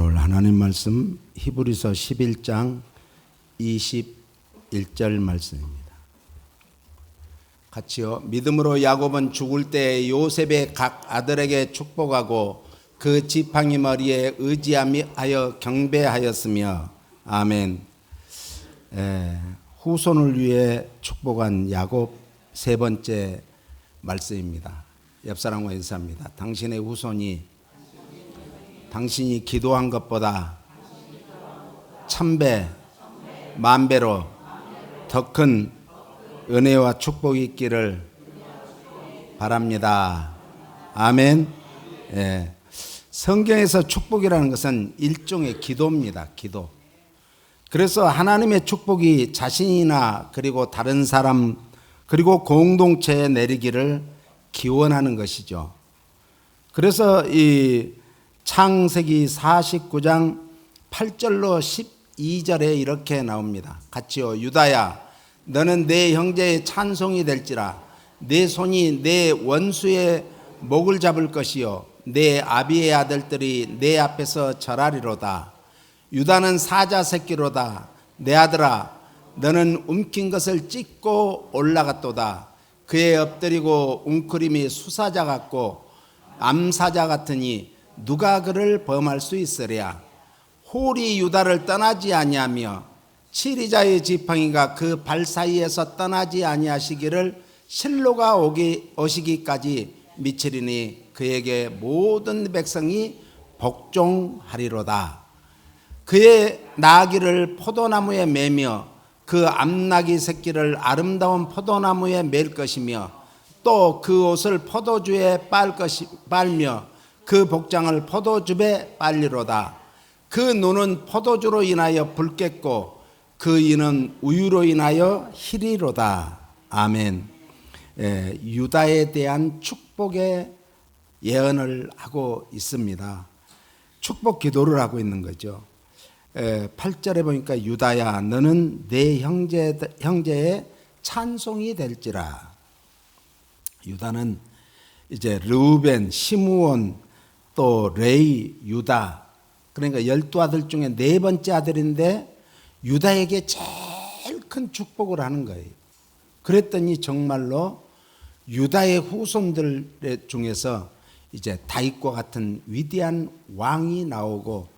오늘 하나님 말씀 히브리서 11장 21절 말씀입니다. 같이요. 믿음으로 야곱은 죽을 때 요셉의 각 아들에게 축복하고 그 지팡이 머리에 의지하여 경배하였으며 아멘. 후손을 위해 축복한 야곱 세 번째 말씀입니다. 옆 사람과 인사합니다. 당신의 후손이 당신이 기도한 것보다 천배 만배로 더 큰 은혜와 축복이 있기를 바랍니다. 아멘. 성경에서 축복이라는 것은 일종의 기도입니다. 기도. 그래서 하나님의 축복이 자신이나 그리고 다른 사람 그리고 공동체에 내리기를 기원하는 것이죠. 그래서 이 창세기 49장 8절로 12절에 이렇게 나옵니다. 같이요. 유다야, 너는 내 형제의 찬송이 될지라. 내 손이 내 원수의 목을 잡을 것이요 내 아비의 아들들이 내 앞에서 절하리로다. 유다는 사자 새끼로다. 내 아들아, 너는 움킨 것을 찢고 올라갔도다. 그의 엎드리고 웅크림이 수사자 같고 암사자 같으니 누가 그를 범할 수 있으랴. 홀이 유다를 떠나지 아니하며 치리자의 지팡이가 그 발 사이에서 떠나지 아니하시기를 실로가 오시기까지 미치리니 그에게 모든 백성이 복종하리로다. 그의 나귀를 포도나무에 매며 그 암나귀 새끼를 아름다운 포도나무에 맬 것이며 또 그 옷을 포도주에 빨며 그 복장을 포도즙에 빨리로다. 그 눈은 포도주로 인하여 붉겠고 그 이는 우유로 인하여 희리로다. 아멘. 유다에 대한 축복의 예언을 하고 있습니다. 축복 기도를 하고 있는 거죠. 8절에 보니까 유다야, 너는 내 형제의 찬송이 될지라. 유다는 이제 르우벤, 시므온, 또 레이, 유다, 그러니까 12아들 중에 네 번째 아들인데 유다에게 제일 큰 축복을 하는 거예요. 그랬더니 정말로 유다의 후손들 중에서 이제 다윗과 같은 위대한 왕이 나오고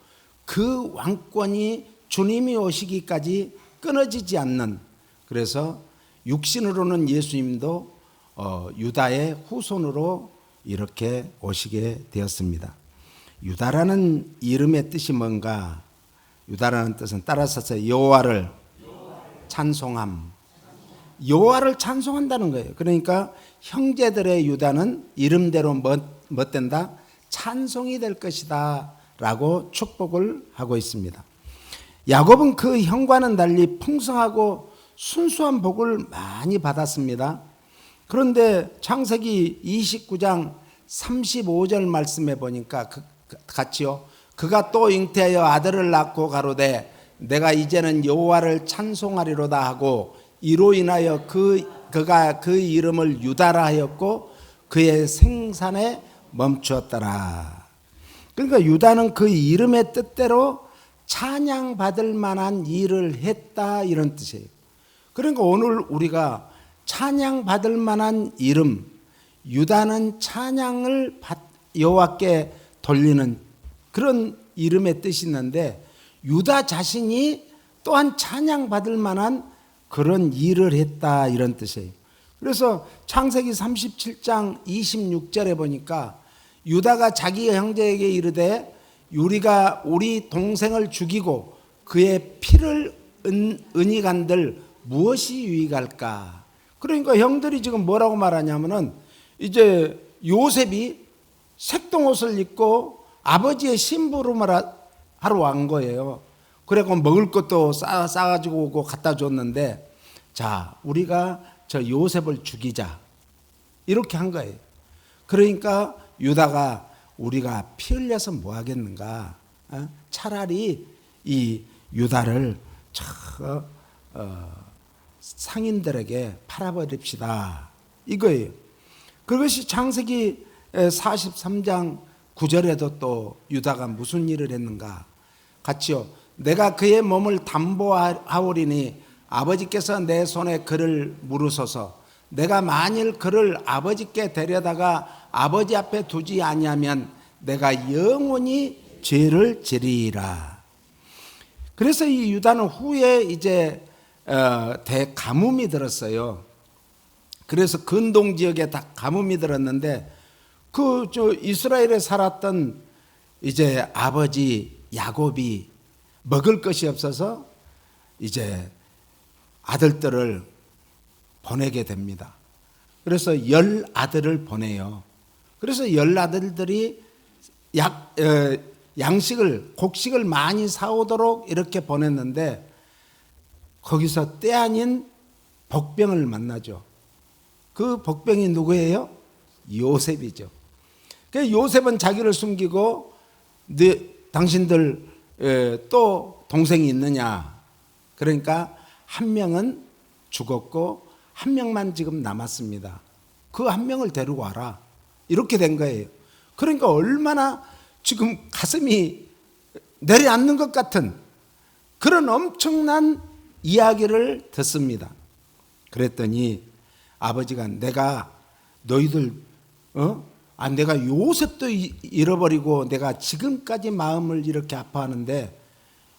그 왕권이 주님이 오시기까지 끊어지지 않는, 그래서 육신으로는 예수님도 유다의 후손으로 이렇게 오시게 되었습니다. 유다라는 이름의 뜻이 뭔가? 유다라는 뜻은 따라서 여호와를 찬송함. 여호와를 찬송한다는 거예요. 그러니까 형제들의 유다는 이름대로 뭐 된다? 찬송이 될 것이다 라고 축복을 하고 있습니다. 야곱은 그 형과는 달리 풍성하고 순수한 복을 많이 받았습니다. 그런데 창세기 29장 35절 말씀에 보니까 같이요. 그가 또 잉태하여 아들을 낳고 가로되 내가 이제는 여호와를 찬송하리로다 하고 이로 인하여 그가 그 이름을 유다라 하였고 그의 생산에 멈추었더라. 그러니까 유다는 그 이름의 뜻대로 찬양받을 만한 일을 했다, 이런 뜻이에요. 그러니까 오늘 우리가 찬양받을 만한 이름, 유다는 찬양을 여호와께 돌리는 그런 이름의 뜻이 있는데 유다 자신이 또한 찬양받을 만한 그런 일을 했다, 이런 뜻이에요. 그래서 창세기 37장 26절에 보니까 유다가 자기 형제에게 이르되 우리가 우리 동생을 죽이고 그의 피를 은이간들 무엇이 유익할까? 그러니까 형들이 지금 뭐라고 말하냐면은 이제 요셉이 색동옷을 입고 아버지의 심부름을 하러 온 거예요. 그래서 먹을 것도 싸가지고 오고 갖다 줬는데, 자, 우리가 저 요셉을 죽이자, 이렇게 한 거예요. 그러니까 유다가 우리가 피 흘려서 뭐 하겠는가? 차라리 이 유다를 상인들에게 팔아버립시다, 이거예요. 그것이 창세기 43장 9절에도 또 유다가 무슨 일을 했는가? 같이요. 내가 그의 몸을 담보하오리니 아버지께서 내 손에 그를 물으소서. 내가 만일 그를 아버지께 데려다가 아버지 앞에 두지 아니하면 내가 영원히 죄를 지리라. 그래서 이 유다는 후에 이제 대가뭄이 들었어요. 그래서 근동 지역에 다 가뭄이 들었는데 이스라엘에 살았던 이제 아버지 야곱이 먹을 것이 없어서 이제 아들들을 보내게 됩니다. 그래서 10아들을 보내요. 그래서 10아들들이 곡식을 많이 사오도록 이렇게 보냈는데 거기서 때 아닌 복병을 만나죠. 그 복병이 누구예요? 요셉이죠. 그래서 요셉은 자기를 숨기고 당신들 또 동생이 있느냐? 그러니까 한 명은 죽었고 한 명만 지금 남았습니다. 그 한 명을 데리고 와라. 이렇게 된 거예요. 그러니까 얼마나 지금 가슴이 내려앉는 것 같은 그런 엄청난 이야기를 듣습니다. 그랬더니 아버지가 내가 너희들 내가 요셉도 잃어버리고 내가 지금까지 마음을 이렇게 아파하는데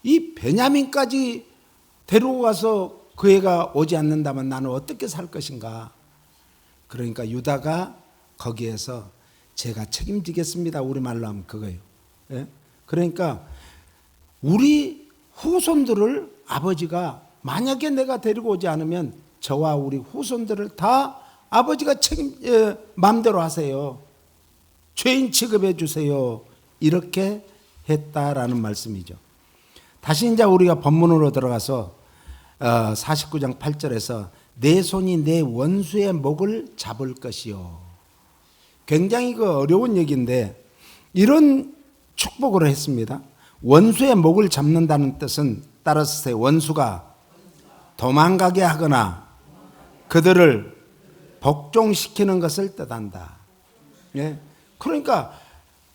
이 베냐민까지 데리고 가서 그 애가 오지 않는다면 나는 어떻게 살 것인가. 그러니까 유다가 거기에서 제가 책임지겠습니다. 우리말로 하면 그거예요. 예? 그러니까 우리 후손들을 아버지가 만약에 내가 데리고 오지 않으면 저와 우리 후손들을 다 아버지가 마음대로 하세요. 죄인 취급해 주세요. 이렇게 했다라는 말씀이죠. 다시 이제 우리가 본문으로 들어가서 49장 8절에서 내 손이 내 원수의 목을 잡을 것이요. 굉장히 어려운 얘기인데 이런 축복을 했습니다. 원수의 목을 잡는다는 뜻은 따라서 원수가 도망가게 하거나 그들을 복종시키는 것을 뜻한다. 예? 그러니까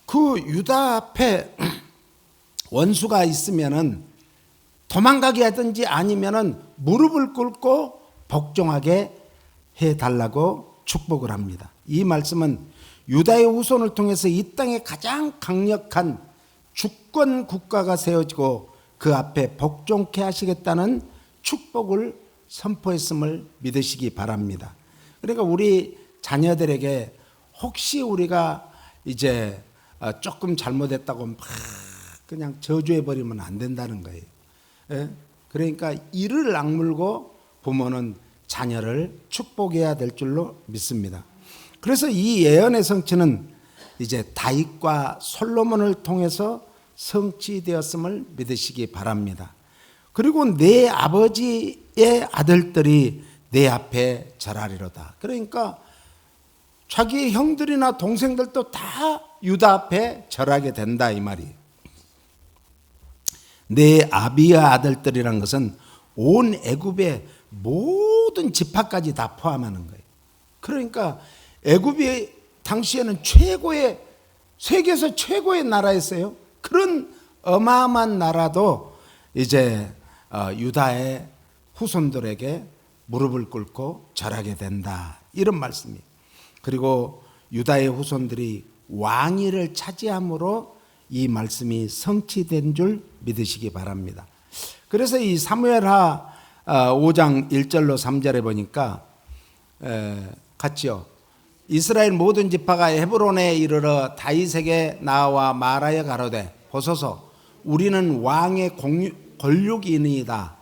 그 유다 앞에 원수가 있으면은 도망가게 하든지 아니면은 무릎을 꿇고 복종하게 해달라고 축복을 합니다. 이 말씀은 유다의 후손을 통해서 이 땅에 가장 강력한 주권 국가가 세워지고 그 앞에 복종케 하시겠다는 축복을 선포했음을 믿으시기 바랍니다. 그러니까 우리 자녀들에게 혹시 우리가 이제 조금 잘못했다고 막 그냥 저주해버리면 안 된다는 거예요. 예? 그러니까 이를 악물고 부모는 자녀를 축복해야 될 줄로 믿습니다. 그래서 이 예언의 성취는 이제 다윗과 솔로몬을 통해서 성취되었음을 믿으시기 바랍니다. 그리고 내 아버지의 아들들이 내 앞에 절하리로다. 그러니까 자기의 형들이나 동생들도 다 유다 앞에 절하게 된다 이 말이에요. 내 아비의 아들들이란 것은 온 애굽의 모든 지파까지 다 포함하는 거예요. 그러니까 애굽이 당시에는 세계에서 최고의 나라였어요. 그런 어마어마한 나라도 이제 유다의 후손들에게 무릎을 꿇고 절하게 된다. 이런 말씀이에요. 그리고 유다의 후손들이 왕위를 차지함으로 이 말씀이 성취된 줄 믿으시기 바랍니다. 그래서 이 사무엘하 5장 1절로 3절에 보니까 같이요. 이스라엘 모든 지파가 헤브론에 이르러 다윗에게 나와 말하여 가로되 보소서 우리는 왕의 권력이니이다.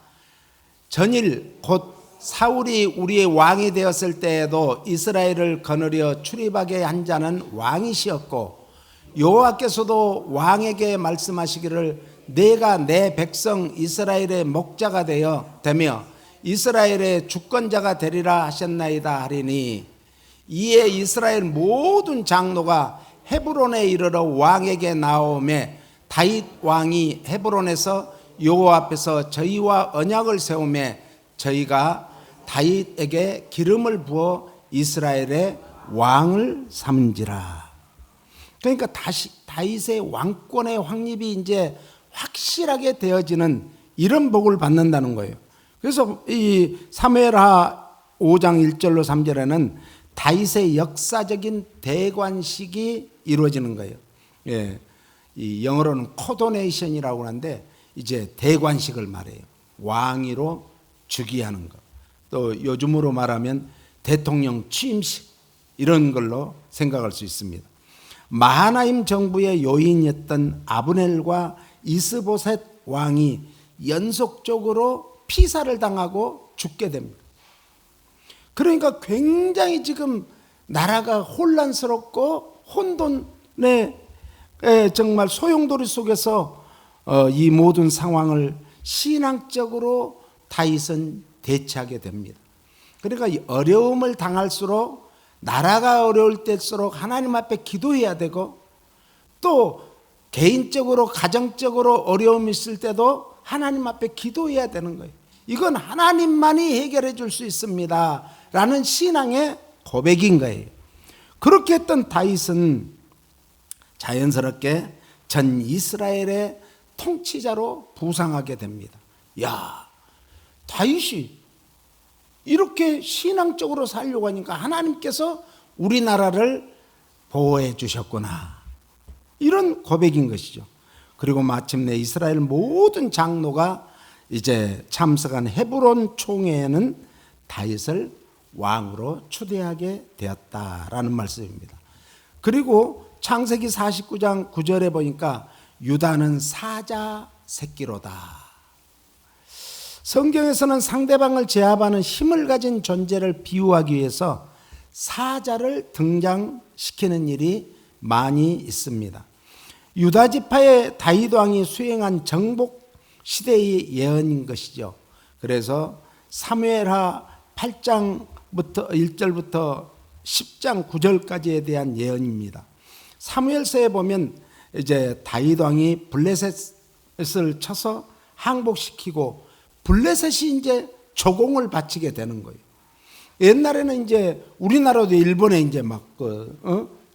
전일 곧 사울이 우리의 왕이 되었을 때에도 이스라엘을 거느려 출입하게 한 자는 왕이시었고 여호와께서도 왕에게 말씀하시기를 내가 내 백성 이스라엘의 목자가 되며 이스라엘의 주권자가 되리라 하셨나이다 하리니 이에 이스라엘 모든 장로가 헤브론에 이르러 왕에게 나오매 다윗 왕이 헤브론에서 여호와 앞에서 저희와 언약을 세우매 저희가 다윗에게 기름을 부어 이스라엘의 왕을 삼은지라. 그러니까 다시 다윗의 왕권의 확립이 이제 확실하게 되어지는 이런 복을 받는다는 거예요. 그래서 이 사무엘하 5장 1절로 3절에는 다윗의 역사적인 대관식이 이루어지는 거예요. 예, 이 영어로는 코도네이션이라고 하는데 이제 대관식을 말해요. 왕위로 즉위하는 것. 또 요즘으로 말하면 대통령 취임식 이런 걸로 생각할 수 있습니다. 마하나임 정부의 요인이었던 아브넬과 이스보셋 왕이 연속적으로 피살을 당하고 죽게 됩니다. 그러니까 굉장히 지금 나라가 혼란스럽고 혼돈의 정말 소용돌이 속에서 이 모든 상황을 신앙적으로 다윗은 대처하게 됩니다. 그러니까 이 어려움을 당할수록 나라가 어려울 때일수록 하나님 앞에 기도해야 되고 또 개인적으로 가정적으로 어려움이 있을 때도 하나님 앞에 기도해야 되는 거예요. 이건 하나님만이 해결해 줄 수 있습니다 라는 신앙의 고백인 거예요. 그렇게 했던 다윗은 자연스럽게 전 이스라엘의 통치자로 부상하게 됩니다. 야, 다윗이 이렇게 신앙적으로 살려고 하니까 하나님께서 우리나라를 보호해 주셨구나, 이런 고백인 것이죠. 그리고 마침내 이스라엘 모든 장로가 이제 참석한 헤브론 총회에는 다윗을 왕으로 추대하게 되었다라는 말씀입니다. 그리고 창세기 49장 9절에 보니까 유다는 사자 새끼로다. 성경에서는 상대방을 제압하는 힘을 가진 존재를 비유하기 위해서 사자를 등장시키는 일이 많이 있습니다. 유다 지파의 다윗 왕이 수행한 정복 시대의 예언인 것이죠. 그래서 사무엘하 8장부터 1절부터 10장 9절까지에 대한 예언입니다. 사무엘서에 보면 이제 다윗 왕이 블레셋을 쳐서 항복시키고 블레셋이 이제 조공을 바치게 되는 거예요. 옛날에는 이제 우리나라도 일본에 이제 막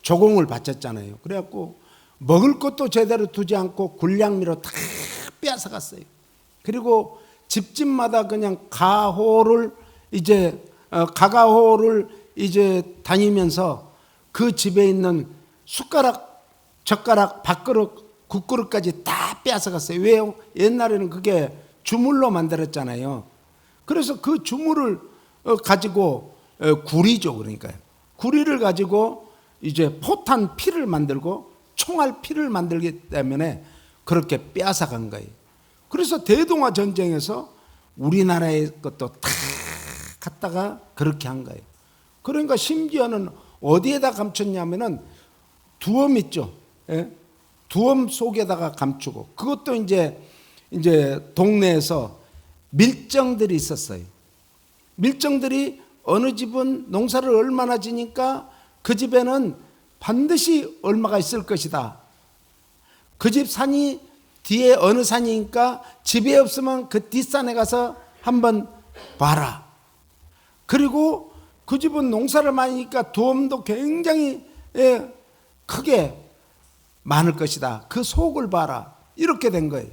조공을 바쳤잖아요. 그래갖고 먹을 것도 제대로 두지 않고 굴량미로 다 빼앗아갔어요. 그리고 집집마다 그냥 가호를 이제 가가호를 이제 다니면서 그 집에 있는 숟가락, 젓가락, 밥그릇, 국그릇까지 다 빼앗아갔어요. 왜요? 옛날에는 그게 주물로 만들었잖아요. 그래서 그 주물을 가지고 구리죠. 그러니까요. 구리를 가지고 이제 포탄 피를 만들고 총알 피를 만들기 때문에 그렇게 빼앗아간 거예요. 그래서 대동아 전쟁에서 우리나라의 것도 다 갖다가 그렇게 한 거예요. 그러니까 심지어는 어디에다 감췄냐면은 두엄 있죠. 예? 두엄 속에다가 감추고, 그것도 이제 동네에서 밀정들이 있었어요. 밀정들이 어느 집은 농사를 얼마나 지니까 그 집에는 반드시 얼마가 있을 것이다. 그 집 산이 뒤에 어느 산이니까 집에 없으면 그 뒷산에 가서 한번 봐라. 그리고 그 집은 농사를 많이 하니까 두엄도 굉장히 크게 많을 것이다. 그 속을 봐라. 이렇게 된 거예요.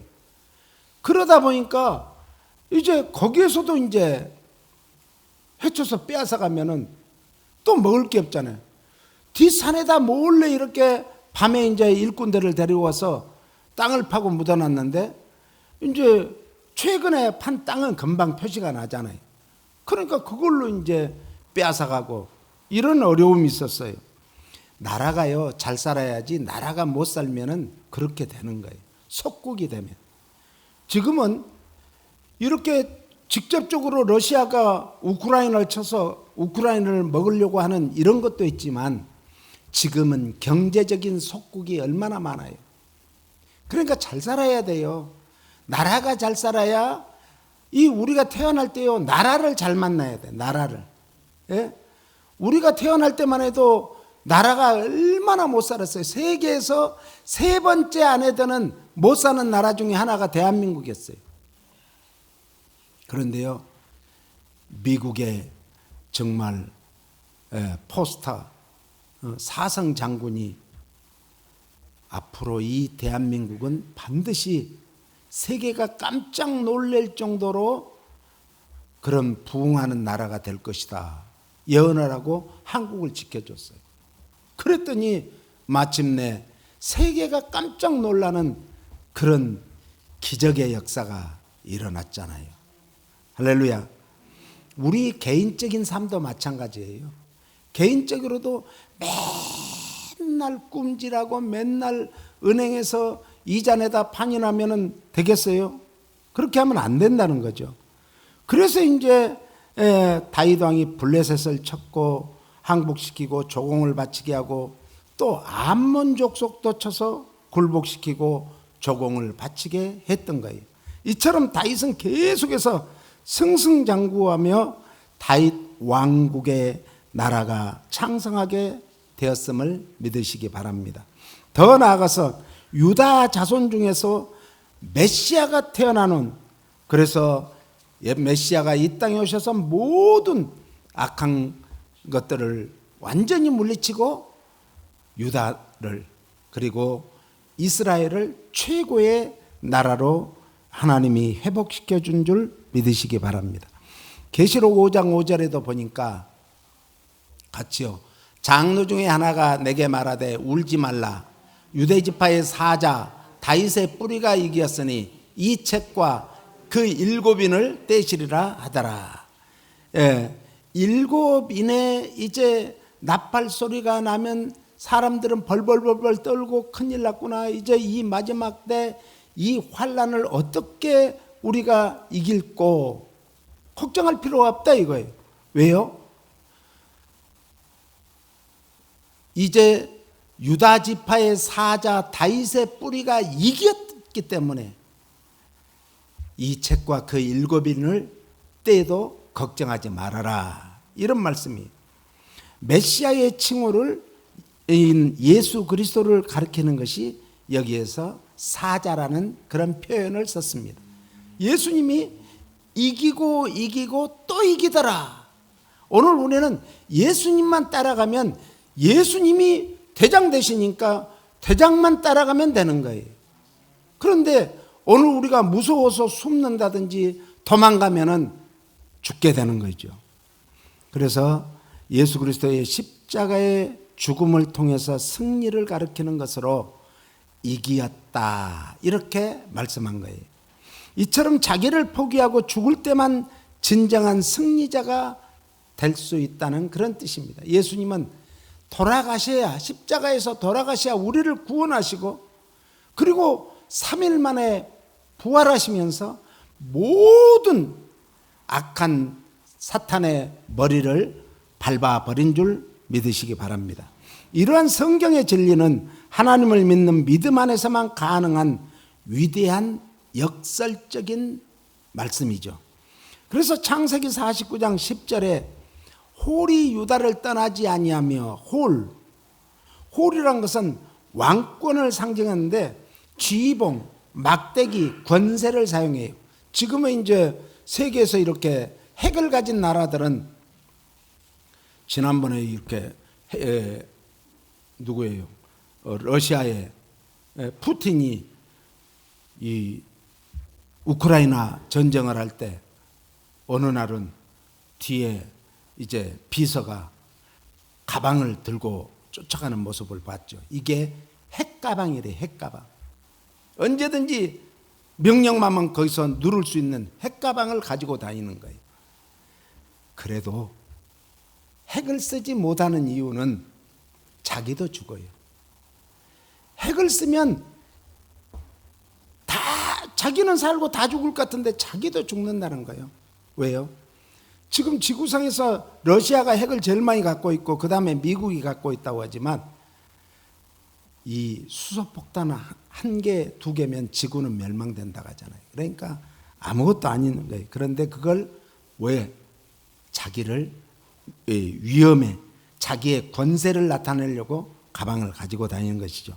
그러다 보니까 이제 거기에서도 이제 헤쳐서 빼앗아 가면은 또 먹을 게 없잖아요. 뒷산에다 몰래 이렇게 밤에 이제 일꾼들을 데리고 와서 땅을 파고 묻어놨는데 이제 최근에 판 땅은 금방 표시가 나잖아요. 그러니까 그걸로 이제 빼앗아 가고 이런 어려움이 있었어요. 나라가요, 잘 살아야지 나라가 못 살면은 그렇게 되는 거예요. 속국이 되면. 지금은 이렇게 직접적으로 러시아가 우크라이나를 쳐서 우크라이나를 먹으려고 하는 이런 것도 있지만 지금은 경제적인 속국이 얼마나 많아요. 그러니까 잘 살아야 돼요. 나라가 잘 살아야 우리가 태어날 때요, 나라를 잘 만나야 돼. 나라를. 예? 우리가 태어날 때만 해도 나라가 얼마나 못 살았어요. 세계에서 세 번째 안에 드는 못 사는 나라 중에 하나가 대한민국이었어요. 그런데요, 미국의 정말 포스터 사성 장군이 앞으로 이 대한민국은 반드시 세계가 깜짝 놀랄 정도로 그런 부흥하는 나라가 될 것이다 예언을 하고 한국을 지켜줬어요. 그랬더니 마침내 세계가 깜짝 놀라는 그런 기적의 역사가 일어났잖아요. 할렐루야. 우리 개인적인 삶도 마찬가지예요. 개인적으로도 맨날 꼼질하고 맨날 은행에서 이자 내다 판이 나면 되겠어요? 그렇게 하면 안 된다는 거죠. 그래서 이제 다윗 왕이 블레셋을 쳤고 항복시키고 조공을 바치게 하고 또 암몬 족속도 쳐서 굴복시키고 조공을 바치게 했던 거예요. 이처럼 다윗은 계속해서 승승장구하며 다윗 왕국의 나라가 창성하게 되었음을 믿으시기 바랍니다. 더 나아가서 유다 자손 중에서 메시아가 태어나는, 그래서 메시아가 이 땅에 오셔서 모든 악한 것들을 완전히 물리치고 유다를 그리고 이스라엘을 최고의 나라로 하나님이 회복시켜 준 줄 믿으시기 바랍니다. 계시록 5장 5절에도 보니까 같이요. 장로 중에 하나가 내게 말하되 울지 말라. 유대지파의 사자 다윗의 뿌리가 이기었으니 이 책과 그 7인을 떼시리라 하더라. 일곱 인의 이제 나팔 소리가 나면 사람들은 벌벌벌벌 떨고 큰일 났구나. 이제 이 마지막 때 이 환난을 어떻게 우리가 이길고 걱정할 필요가 없다 이거예요. 왜요? 이제 유다 지파의 사자 다윗의 뿌리가 이겼기 때문에 이 책과 그 7인을 떼도 걱정하지 말아라. 이런 말씀이에요. 메시아의 칭호를 예수 그리스도를 가리키는 것이 여기에서 사자라는 그런 표현을 썼습니다. 예수님이 이기고 또 이기더라. 오늘 우리는 예수님만 따라가면 예수님이 대장 되시니까 대장만 따라가면 되는 거예요. 그런데 오늘 우리가 무서워서 숨는다든지 도망가면은 죽게 되는 거죠. 그래서 예수 그리스도의 십자가의 죽음을 통해서 승리를 가리키는 것으로 이기었다 이렇게 말씀한 거예요. 이처럼 자기를 포기하고 죽을 때만 진정한 승리자가 될 수 있다는 그런 뜻입니다. 예수님은 돌아가셔야, 십자가에서 돌아가셔야 우리를 구원하시고 그리고 3일 만에 부활하시면서 모든 악한 사탄의 머리를 밟아버린 줄 믿으시기 바랍니다. 이러한 성경의 진리는 하나님을 믿는 믿음 안에서만 가능한 위대한 역설적인 말씀이죠. 그래서 창세기 49장 10절에 홀이 유다를 떠나지 아니하며 홀이란 것은 왕권을 상징하는데 지휘봉, 막대기, 권세를 사용해요. 지금은 이제 세계에서 이렇게 핵을 가진 나라들은 지난번에 이렇게 누구예요? 러시아의 푸틴이 이 우크라이나 전쟁을 할 때 어느 날은 뒤에 이제 비서가 가방을 들고 쫓아가는 모습을 봤죠. 이게 핵가방이래, 핵가방. 언제든지 명령만 거기서 누를 수 있는 핵가방을 가지고 다니는 거예요. 그래도 핵을 쓰지 못하는 이유는 자기도 죽어요. 핵을 쓰면 다 자기는 살고 다 죽을 것 같은데 자기도 죽는다는 거예요. 왜요? 지금 지구상에서 러시아가 핵을 제일 많이 갖고 있고 그 다음에 미국이 갖고 있다고 하지만 이 수소폭탄 한 개, 두 개면 지구는 멸망된다고 하잖아요. 그러니까 아무것도 아닌 거예요. 그런데 그걸 왜 자기를 위험에 자기의 권세를 나타내려고 가방을 가지고 다니는 것이죠.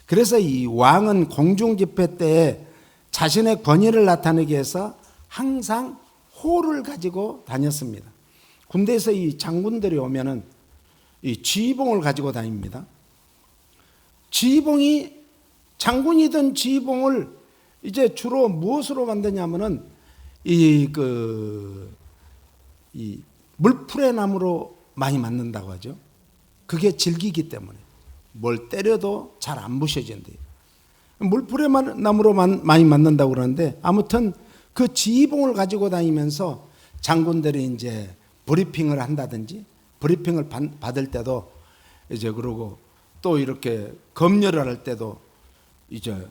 그래서 이 왕은 공중집회 때 자신의 권위를 나타내기 위해서 항상 호를 가지고 다녔습니다. 군대에서 이 장군들이 오면은 이 지휘봉을 가지고 다닙니다. 지휘봉이 장군이든 지휘봉을 이제 주로 무엇으로 만드냐면은 이 물풀의 나무로 많이 만든다고 하죠. 그게 질기기 때문에 뭘 때려도 잘 안 부셔진대요. 물풀의 나무로 많이 만든다고 그러는데, 아무튼 그 지휘봉을 가지고 다니면서 장군들이 이제 브리핑을 한다든지, 브리핑을 받을 때도 이제, 그러고 또 이렇게 검열을 할 때도 이제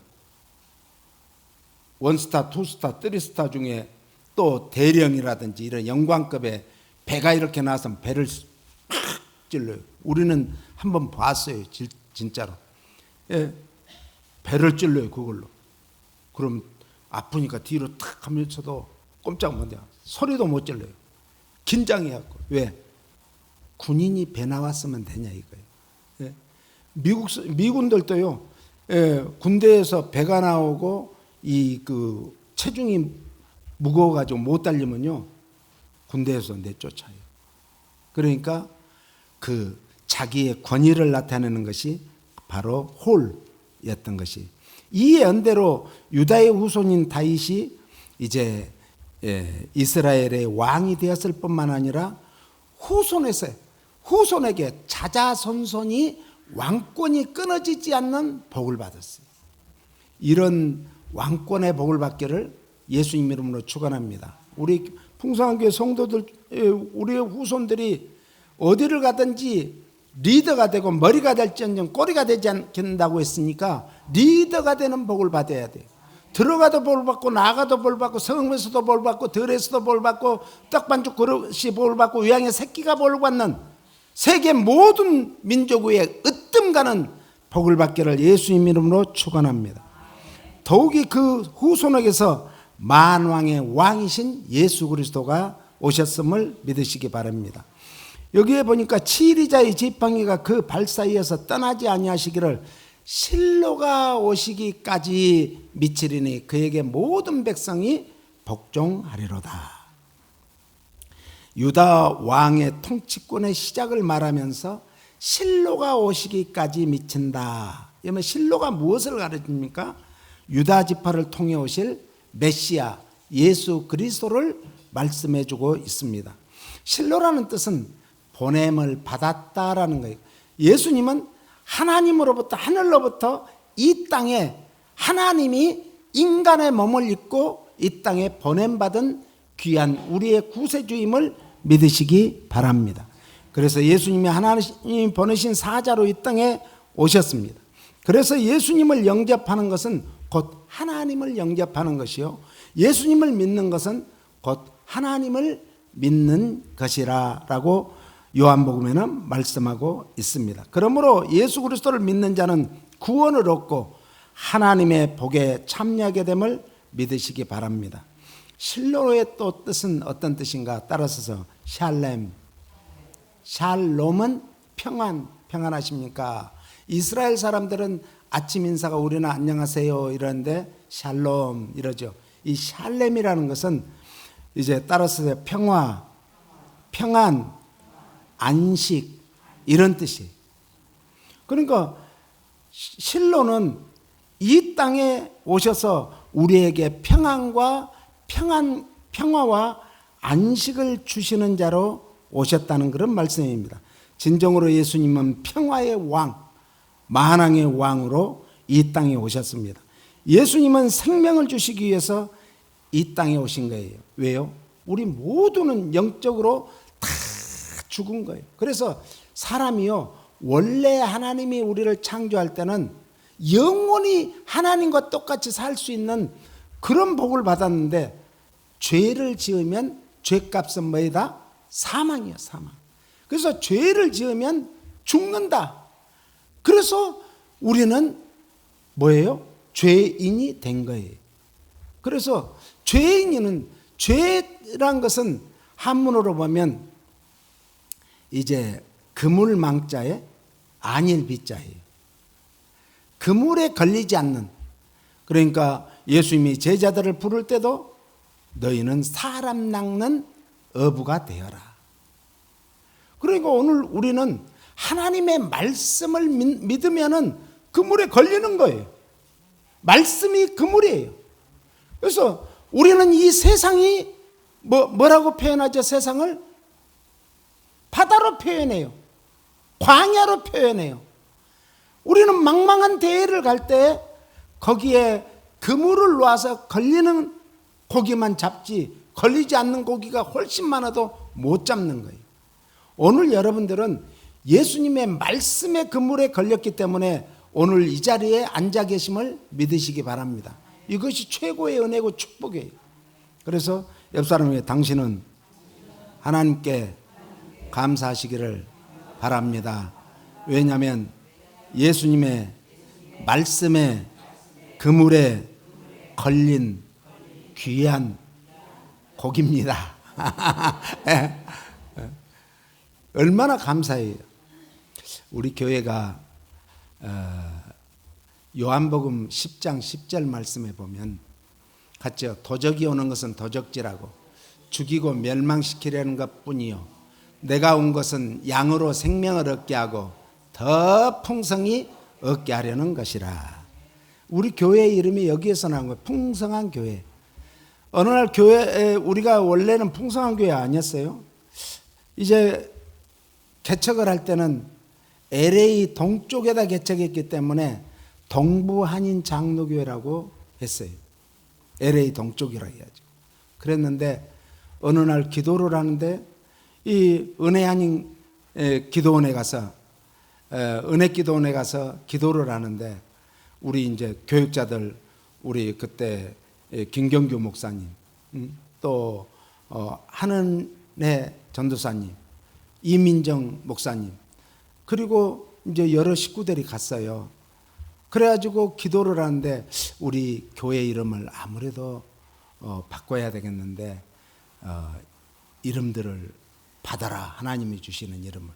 원스타, 투스타, 쓰리스타 중에 또 대령이라든지 이런 영광급의 배가 이렇게 나와서 배를 팍 찔러요. 우리는 한번 봤어요, 진짜로. 예, 배를 찔러요, 그걸로. 그럼 아프니까 뒤로 탁 하면서도 꼼짝 못해요. 소리도 못 질러요. 긴장해갖고. 왜? 군인이 배 나왔으면 되냐 이거예요. 예? 미군들도요, 예, 군대에서 배가 나오고 체중이 무거워가지고 못 달리면요, 군대에서 내쫓아요. 그러니까 그 자기의 권위를 나타내는 것이 바로 홀이었던 것이, 이 연대로 유다의 후손인 다윗이 이제 이스라엘의 왕이 되었을 뿐만 아니라 후손에게 자자손손이 왕권이 끊어지지 않는 복을 받았어요. 이런 왕권의 복을 받기를 예수님 이름으로 축원합니다. 우리 풍성한교회 성도들, 우리의 후손들이 어디를 가든지 리더가 되고 머리가 될지언정 꼬리가 되지 않겠다고 했으니까 리더가 되는 복을 받아야 돼요. 들어가도 볼 받고 나가도 볼 받고 성에서도 볼 받고 들에서도 볼 받고 떡반죽 그릇이 볼 받고 외양의 새끼가 볼 받는 세계 모든 민족 위에 으뜸가는 복을 받기를 예수님 이름으로 축원합니다. 더욱이 그 후손에게서 만왕의 왕이신 예수 그리스도가 오셨음을 믿으시기 바랍니다. 여기에 보니까 치리자의 지팡이가 그 발 사이에서 떠나지 아니하시기를 실로가 오시기까지 미치리니 그에게 모든 백성이 복종하리로다. 유다 왕의 통치권의 시작을 말하면서 실로가 오시기까지 미친다. 그러면 실로가 무엇을 가르칩니까? 유다 지파를 통해 오실 메시아 예수 그리스도를 말씀해 주고 있습니다. 실로라는 뜻은 보냄을 받았다라는 거예요. 예수님은 하나님으로부터, 하늘로부터 이 땅에 하나님이 인간의 몸을 입고 이 땅에 보냄받은 귀한 우리의 구세주임을 믿으시기 바랍니다. 그래서 예수님이 하나님이 보내신 사자로 이 땅에 오셨습니다. 그래서 예수님을 영접하는 것은 곧 하나님을 영접하는 것이요, 예수님을 믿는 것은 곧 하나님을 믿는 것이라고 요한복음에는 말씀하고 있습니다. 그러므로 예수 그리스도를 믿는 자는 구원을 얻고 하나님의 복에 참여하게 됨을 믿으시기 바랍니다. 실로의 또 뜻은 어떤 뜻인가? 따라서서 샬롬은 평안, 평안하십니까? 이스라엘 사람들은 아침 인사가 우리는 안녕하세요 이러는데 샬롬 이러죠. 이 샬렘이라는 것은 이제 따라서 평화, 평안, 안식 이런 뜻이에요. 그러니까 실로는 이 땅에 오셔서 우리에게 평화와 안식을 주시는 자로 오셨다는 그런 말씀입니다. 진정으로 예수님은 평화의 왕, 만왕의 왕으로 이 땅에 오셨습니다. 예수님은 생명을 주시기 위해서 이 땅에 오신 거예요. 왜요? 우리 모두는 영적으로 다 죽은 거예요. 그래서 사람이요, 원래 하나님이 우리를 창조할 때는 영원히 하나님과 똑같이 살 수 있는 그런 복을 받았는데, 죄를 지으면 죄값은 뭐이다? 사망이에요, 사망. 그래서 죄를 지으면 죽는다. 그래서 우리는 뭐예요? 죄인이 된 거예요. 그래서 죄인은, 죄란 것은 한문으로 보면 이제 그물망자에 안일비자예요. 그물에 걸리지 않는. 그러니까 예수님이 제자들을 부를 때도 너희는 사람 낚는 어부가 되어라. 그러니까 오늘 우리는 하나님의 말씀을 믿으면은 그물에 걸리는 거예요. 말씀이 그물이에요. 그래서 우리는 이 세상이 뭐라고 표현하죠? 세상을 바다로 표현해요. 광야로 표현해요. 우리는 망망한 대해를 갈 때 거기에 그물을 놔서 걸리는 고기만 잡지 걸리지 않는 고기가 훨씬 많아도 못 잡는 거예요. 오늘 여러분들은 예수님의 말씀의 그물에 걸렸기 때문에 오늘 이 자리에 앉아 계심을 믿으시기 바랍니다. 이것이 최고의 은혜고 축복이에요. 그래서 옆 사람에게 당신은 하나님께 감사하시기를 바랍니다. 왜냐하면 예수님의 말씀에 그물에 걸린 귀한 고기입니다. 얼마나 감사해요. 우리 교회가 요한복음 10장 10절 말씀에 보면 같죠. 도적이 오는 것은 도적질하고 죽이고 멸망시키려는 것뿐이요 내가 온 것은 양으로 생명을 얻게 하고 더 풍성히 얻게 하려는 것이라. 우리 교회의 이름이 여기에서 나온 거예요. 풍성한 교회. 어느 날 교회에 우리가 원래는 풍성한 교회 아니었어요. 이제 개척을 할 때는 LA 동쪽에다 개척했기 때문에 동부 한인 장로교회라고 했어요. LA 동쪽이라 해야죠. 그랬는데 어느 날 기도를 하는데 이 은혜 한인 기도원에 가서 은혜 기도원에 가서 기도를 하는데 우리 이제 교육자들 우리 그때 김경규 목사님 또 한은혜 전도사님 이민정 목사님 그리고 이제 여러 식구들이 갔어요. 그래가지고 기도를 하는데 우리 교회 이름을 아무래도 바꿔야 되겠는데 이름들을 받아라. 하나님이 주시는 이름을.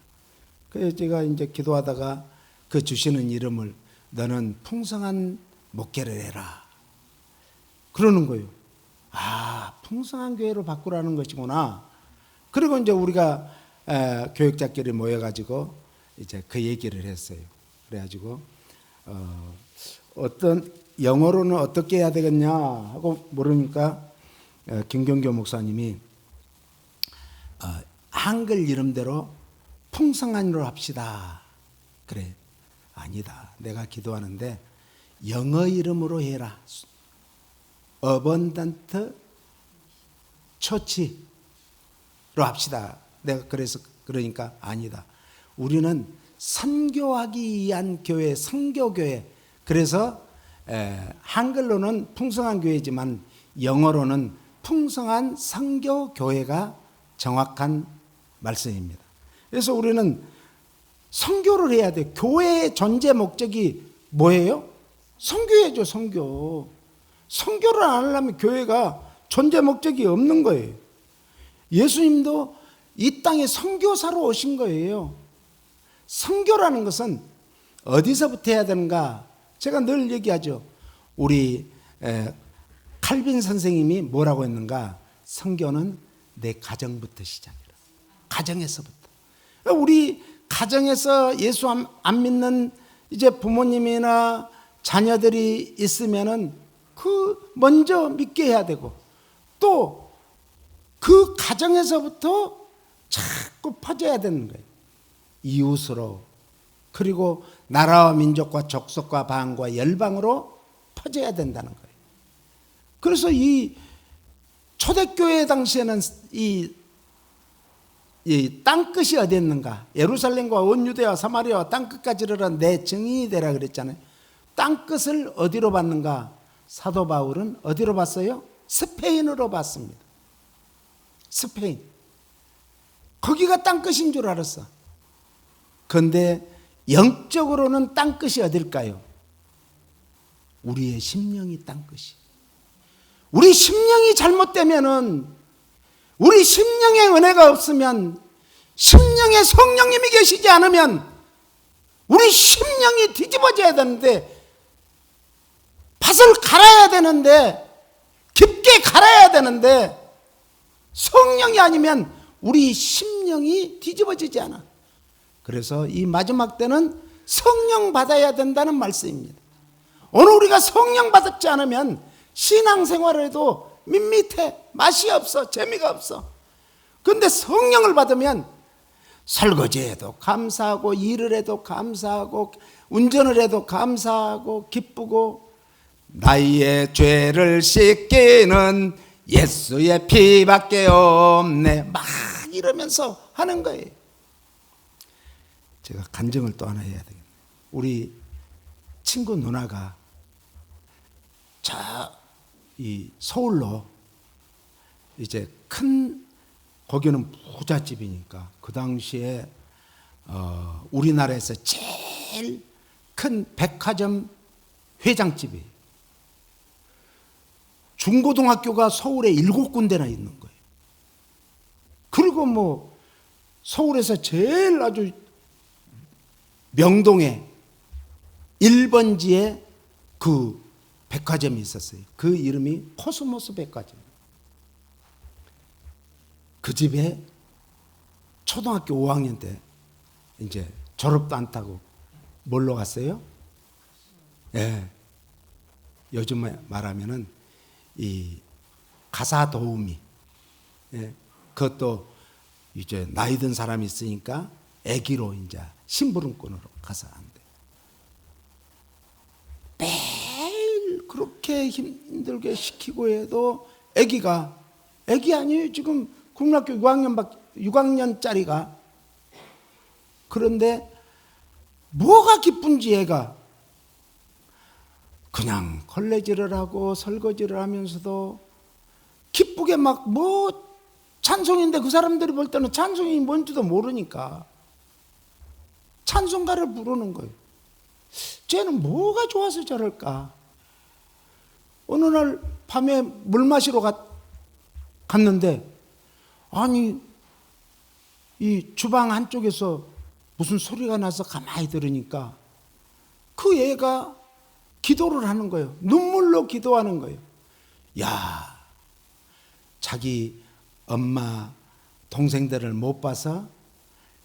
그래서 제가 이제 기도하다가 그 주시는 이름을 너는 풍성한 목회를 해라. 그러는 거예요. 아, 풍성한 교회로 바꾸라는 것이구나. 그리고 이제 우리가 교육자끼리 모여가지고 이제 그 얘기를 했어요. 그래가지고 어떤 영어로는 어떻게 해야 되겠냐 하고 물으니까 김경교 목사님이 한글 이름대로 풍성한으로 합시다. 그래. 아니다. 내가 기도하는데 영어 이름으로 해라. 어번던트 처치로 합시다. 내가 그러니까 아니다. 우리는 선교하기 위한 교회, 선교교회. 그래서 한글로는 풍성한 교회지만 영어로는 풍성한 선교교회가 정확한 말씀입니다. 그래서 우리는 선교를 해야 돼. 교회의 존재 목적이 뭐예요? 선교해야죠, 선교. 선교를 안 하려면 교회가 존재 목적이 없는 거예요. 예수님도 이 땅에 선교사로 오신 거예요. 선교라는 것은 어디서부터 해야 되는가? 제가 늘 얘기하죠. 우리 칼빈 선생님이 뭐라고 했는가? 선교는 내 가정부터 시작이라. 가정에서부터. 우리 가정에서 예수 안 믿는 이제 부모님이나 자녀들이 있으면은 그 먼저 믿게 해야 되고 또 그 가정에서부터 자꾸 퍼져야 되는 거예요. 이웃으로 그리고 나라와 민족과 족속과 방과 열방으로 퍼져야 된다는 거예요. 그래서 이 초대교회 당시에는 이 땅끝이 어디 있는가? 예루살렘과 온 유대와 사마리아와 땅끝까지 이르러 내 증인이 되라 그랬잖아요. 땅끝을 어디로 봤는가? 사도 바울은 어디로 봤어요? 스페인으로 봤습니다. 스페인. 거기가 땅끝인 줄 알았어. 그런데 영적으로는 땅끝이 어딜까요? 우리의 심령이 땅끝이. 우리 심령이 잘못되면은 우리 심령에 은혜가 없으면 심령에 성령님이 계시지 않으면 우리 심령이 뒤집어져야 되는데 밭을 갈아야 되는데 깊게 갈아야 되는데 성령이 아니면 우리 심령이 뒤집어지지 않아. 그래서 이 마지막 때는 성령 받아야 된다는 말씀입니다. 오늘 우리가 성령 받지 않으면 신앙생활에도 밋밋해. 맛이 없어. 재미가 없어. 그런데 성령을 받으면 설거지해도 감사하고, 일을 해도 감사하고, 운전을 해도 감사하고, 기쁘고, 나의 죄를 씻기는 예수의 피밖에 없네, 막 이러면서 하는 거예요. 제가 간증을 또 하나 해야 되겠네. 우리 친구 누나가 이 서울로 이제 큰, 거기는 부잣집이니까 그 당시에 우리나라에서 제일 큰 백화점 회장집이에요. 중고등학교가 서울에 7군데나 있는 거예요. 그리고 뭐 서울에서 제일 아주 명동에 1번지에 그 백화점이 있었어요. 그 이름이 코스모스 백화점. 그 집에 초등학교 5학년 때 이제 졸업도 안 타고 뭘로 갔어요? 예. 요즘 말하면은 이 가사 도우미. 예. 그것도 이제 나이 든 사람이 있으니까 애기로 이제 심부름꾼으로 가서 안 돼. 매일 그렇게 힘들게 시키고 해도 애기가, 애기 아니에요. 지금 국민학교 6학년짜리가. 그런데 뭐가 기쁜지 애가 그냥 걸레질을 하고 설거지를 하면서도 기쁘게 막 뭐 찬송인데 그 사람들이 볼 때는 찬송이 뭔지도 모르니까 찬송가를 부르는 거예요. 쟤는 뭐가 좋아서 저럴까? 어느 날 밤에 물 마시러 갔는데 아니 이 주방 한쪽에서 무슨 소리가 나서 가만히 들으니까 그 애가 기도를 하는 거예요. 눈물로 기도하는 거예요. 야, 자기 엄마 동생들을 못 봐서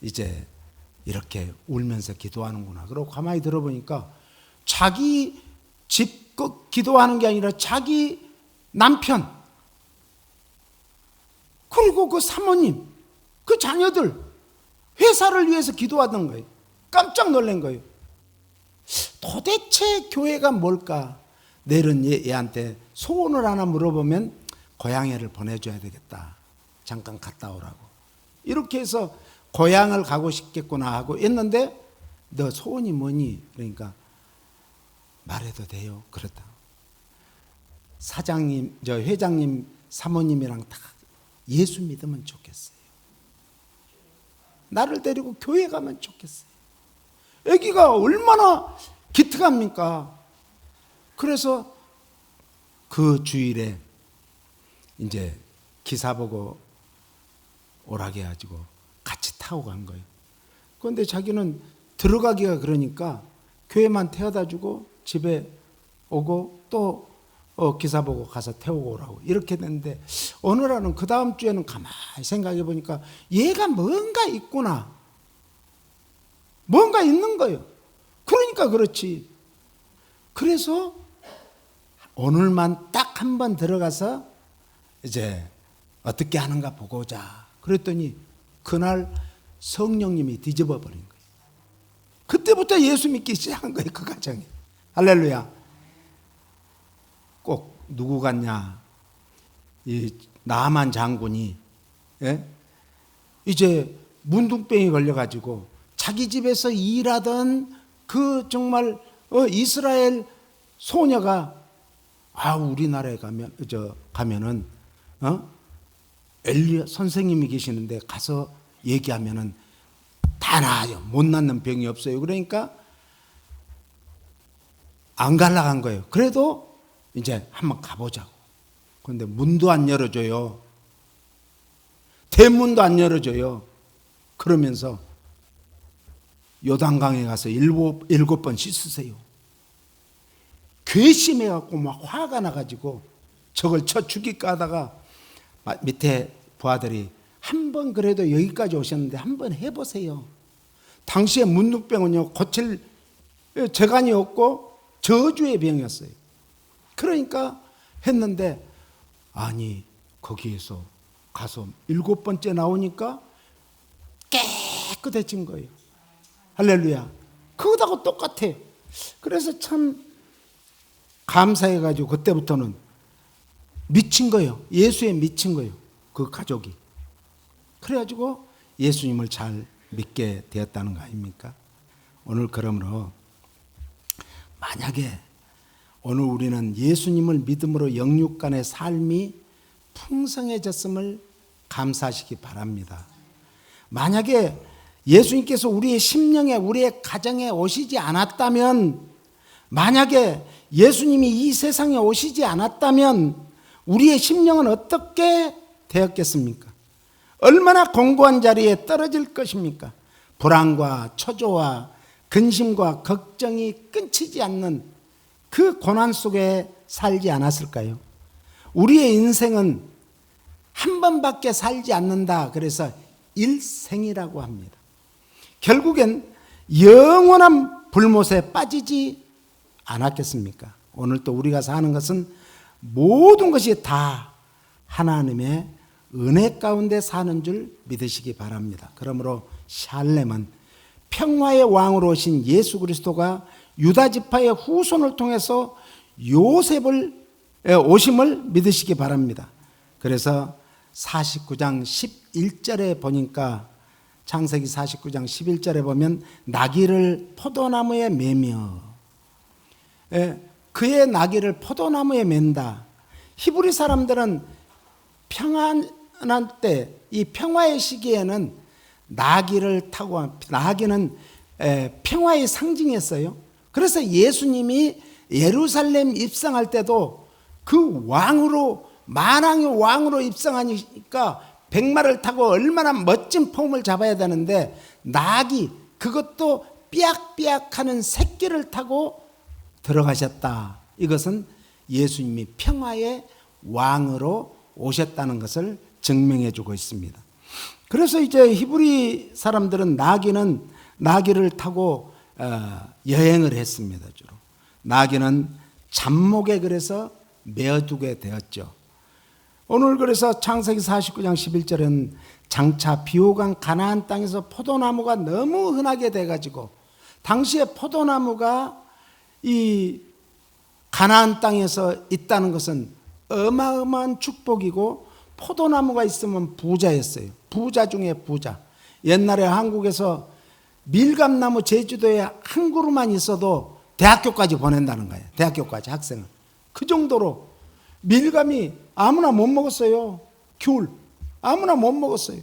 이제 이렇게 울면서 기도하는구나. 그러고 가만히 들어보니까 자기 집 기도하는 게 아니라 자기 남편, 그리고 그 사모님, 그 자녀들 회사를 위해서 기도하던 거예요. 깜짝 놀란 거예요. 도대체 교회가 뭘까? 내일은 얘한테 소원을 하나 물어보면 고향에를 보내줘야 되겠다. 잠깐 갔다 오라고. 이렇게 해서 고향을 가고 싶겠구나 하고 했는데 너 소원이 뭐니? 그러니까 말해도 돼요. 그렇다. 사장님, 저 회장님 사모님이랑 다 예수 믿으면 좋겠어요. 나를 데리고 교회 가면 좋겠어요. 아기가 얼마나 기특합니까? 그래서 그 주일에 이제 기사 보고 오라게 해가지고 같이 타고 간 거예요. 그런데 자기는 들어가기가 그러니까 교회만 태워다 주고 집에 오고 또 기사 보고 가서 태우고 오라고 이렇게 됐는데 어느 날은 그 다음 주에는 가만히 생각해 보니까 얘가 뭔가 있구나. 뭔가 있는 거예요. 그러니까 그렇지. 그래서 오늘만 딱 한 번 들어가서 이제 어떻게 하는가 보고 오자. 그랬더니 그날 성령님이 뒤집어 버린 거예요. 그때부터 예수 믿기 시작한 거예요. 그 가정이. 할렐루야. 꼭 누구 같냐? 이 나만 장군이 이제 문둥병이 걸려가지고 자기 집에서 일하던 그 정말 이스라엘 소녀가 우리나라에 가면은 엘리야 선생님이 계시는데 가서 얘기하면은 다 나아요. 못 낫는 병이 없어요. 그러니까 안 갈라 간 거예요. 그래도 이제 한번 가보자고. 그런데 문도 안 열어줘요. 대문도 안 열어줘요. 그러면서 요단강에 가서 7번 씻으세요. 괘씸해갖고 막 화가 나가지고 저걸 쳐 죽일까 하다가 밑에 부하들이 한번 그래도 여기까지 오셨는데 한번 해보세요. 당시에 문둥병은요 고칠 재간이 없고 저주의 병이었어요. 그러니까 했는데 아니 거기에서 가서 7번째 나오니까 깨끗해진 거예요. 할렐루야. 그거하고 똑같아. 그래서 참 감사해가지고 그때부터는 미친 거예요. 예수에 미친 거예요. 그 가족이. 그래가지고 예수님을 잘 믿게 되었다는 거 아닙니까? 오늘 그러므로 만약에 오늘 우리는 예수님을 믿음으로 영육간의 삶이 풍성해졌음을 감사하시기 바랍니다. 만약에 예수님께서 우리의 심령에 우리의 가정에 오시지 않았다면, 만약에 예수님이 이 세상에 오시지 않았다면 우리의 심령은 어떻게 되었겠습니까? 얼마나 공고한 자리에 떨어질 것입니까? 불안과 초조와 근심과 걱정이 끊이지 않는 그 고난 속에 살지 않았을까요? 우리의 인생은 한 번밖에 살지 않는다. 그래서 일생이라고 합니다. 결국엔 영원한 불못에 빠지지 않았겠습니까? 오늘 또 우리가 사는 것은 모든 것이 다 하나님의 은혜 가운데 사는 줄 믿으시기 바랍니다. 그러므로 샬렘은 평화의 왕으로 오신 예수 그리스도가 유다 지파의 후손을 통해서 요셉을 오심을 믿으시기 바랍니다. 그래서 49장 11절에 보니까, 창세기 49장 11절에 보면 나귀를 포도나무에 매며, 그의 나귀를 포도나무에 맨다. 히브리 사람들은 평안한 때, 이 평화의 시기에는 나귀를 타고, 나귀는 평화의 상징이었어요. 그래서 예수님이 예루살렘 입성할 때도 그 왕으로, 만왕의 왕으로 입성하니까 백마를 타고 얼마나 멋진 폼을 잡아야 되는데, 나귀, 그것도 삐약삐약하는 새끼를 타고 들어가셨다. 이것은 예수님이 평화의 왕으로 오셨다는 것을 증명해 주고 있습니다. 그래서 이제 히브리 사람들은 나귀를 타고 여행을 했습니다. 주로 나귀는 잡목에 그래서 메어두게 되었죠. 오늘 그래서 창세기 49장 11절은 장차 비호강 가나안 땅에서 포도나무가 너무 흔하게 돼가지고, 당시에 포도나무가 이 가나안 땅에서 있다는 것은 어마어마한 축복이고, 포도나무가 있으면 부자였어요. 부자 중에 부자. 옛날에 한국에서 밀감나무 제주도에 한 그루만 있어도 대학교까지 보낸다는 거예요. 대학교까지 학생을. 그 정도로 밀감이 아무나 못 먹었어요. 귤 아무나 못 먹었어요.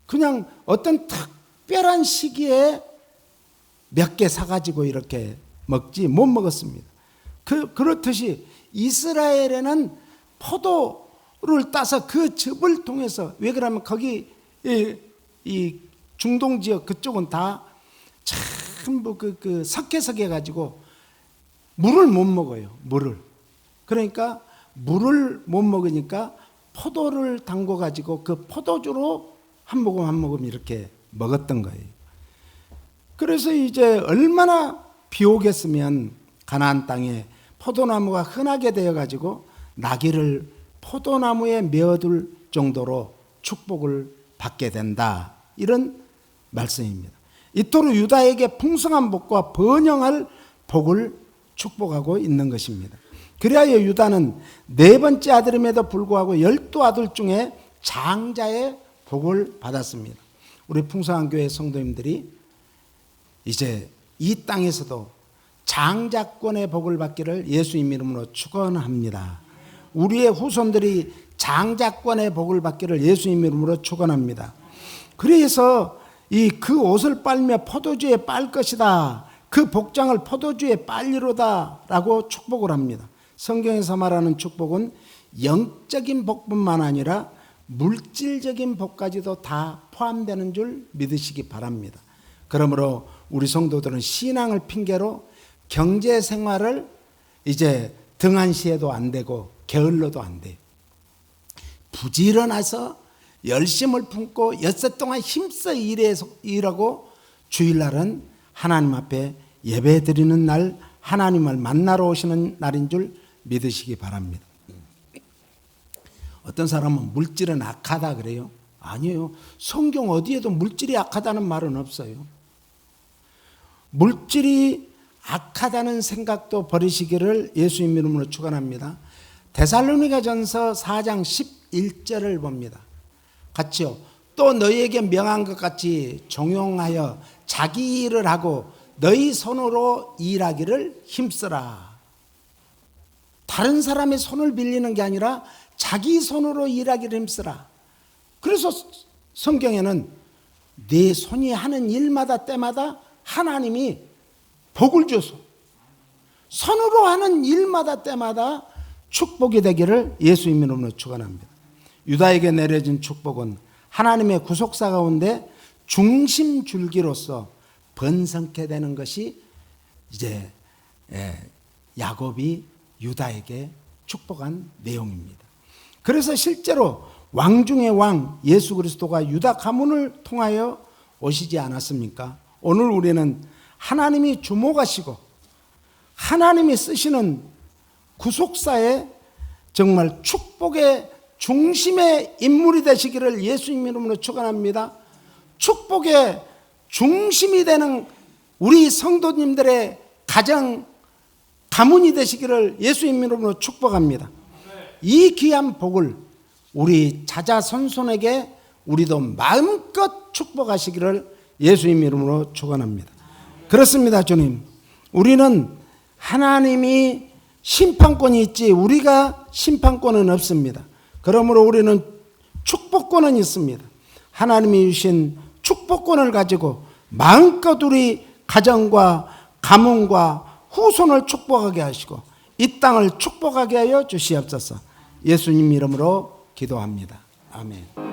그냥 어떤 특별한 시기에 몇 개 사가지고 이렇게 먹지 못 먹었습니다. 그렇듯이 이스라엘에는 포도를 따서 그 즙을 통해서, 왜 그러면 거기 이 중동 지역 그쪽은 다 전부 석회석해 가지고 물을 못 먹어요. 물을. 그러니까 물을 못 먹으니까 포도를 담궈 가지고 그 포도주로 한 모금 한 모금 이렇게 먹었던 거예요. 그래서 이제 얼마나 비 오겠으면 가나안 땅에 포도나무가 흔하게 되어 가지고 나귀를 포도나무에 메어둘 정도로 축복을 받게 된다. 이런 말씀입니다. 이토록 유다에게 풍성한 복과 번영할 복을 축복하고 있는 것입니다. 그리하여 유다는 4번째 아들임에도 불구하고 12아들 중에 장자의 복을 받았습니다. 우리 풍성한 교회 성도님들이 이제 이 땅에서도 장자권의 복을 받기를 예수님 이름으로 축원합니다. 우리의 후손들이 장자권의 복을 받기를 예수님 이름으로 축원합니다. 그래서 그 옷을 빨며 포도주에 빨 것이다. 그 복장을 포도주에 빨리로다 라고 축복을 합니다. 성경에서 말하는 축복은 영적인 복뿐만 아니라 물질적인 복까지도 다 포함되는 줄 믿으시기 바랍니다. 그러므로 우리 성도들은 신앙을 핑계로 경제 생활을 이제 등한시해도 안 되고 게을러도 안 돼요. 부지런해서 열심을 품고 엿새 동안 힘써 일하고 주일날은 하나님 앞에 예배 드리는 날, 하나님을 만나러 오시는 날인 줄 믿으시기 바랍니다. 어떤 사람은 물질은 악하다 그래요. 아니에요. 성경 어디에도 물질이 악하다는 말은 없어요. 물질이 악하다는 생각도 버리시기를 예수님 이름으로 축원합니다. 데살로니가전서 4장 11절을 봅니다. 같이요. 또 너희에게 명한 것 같이 종용하여 자기 일을 하고 너희 손으로 일하기를 힘쓰라. 다른 사람의 손을 빌리는 게 아니라 자기 손으로 일하기를 힘쓰라. 그래서 성경에는 네 손이 하는 일마다 때마다 하나님이 복을 줘서 손으로 하는 일마다 때마다 축복이 되기를 예수님 이름으로 축원합니다. 유다에게 내려진 축복은 하나님의 구속사 가운데 중심 줄기로서 번성케 되는 것이 이제 야곱이 유다에게 축복한 내용입니다. 그래서 실제로 왕 중의 왕 예수 그리스도가 유다 가문을 통하여 오시지 않았습니까? 오늘 우리는 하나님이 주목하시고 하나님이 쓰시는 구속사의 정말 축복의 중심의 인물이 되시기를 예수님 이름으로 축원합니다. 축복의 중심이 되는 우리 성도님들의 가정 가문이 되시기를 예수님 이름으로 축복합니다. 이 귀한 복을 우리 자자손손에게 우리도 마음껏 축복하시기를 예수님 이름으로 축원합니다. 그렇습니다, 주님. 우리는 하나님이 심판권이 있지 우리가 심판권은 없습니다. 그러므로 우리는 축복권은 있습니다. 하나님이 주신 축복권을 가지고 마음껏 우리 가정과 가문과 후손을 축복하게 하시고 이 땅을 축복하게 하여 주시옵소서. 예수님 이름으로 기도합니다. 아멘.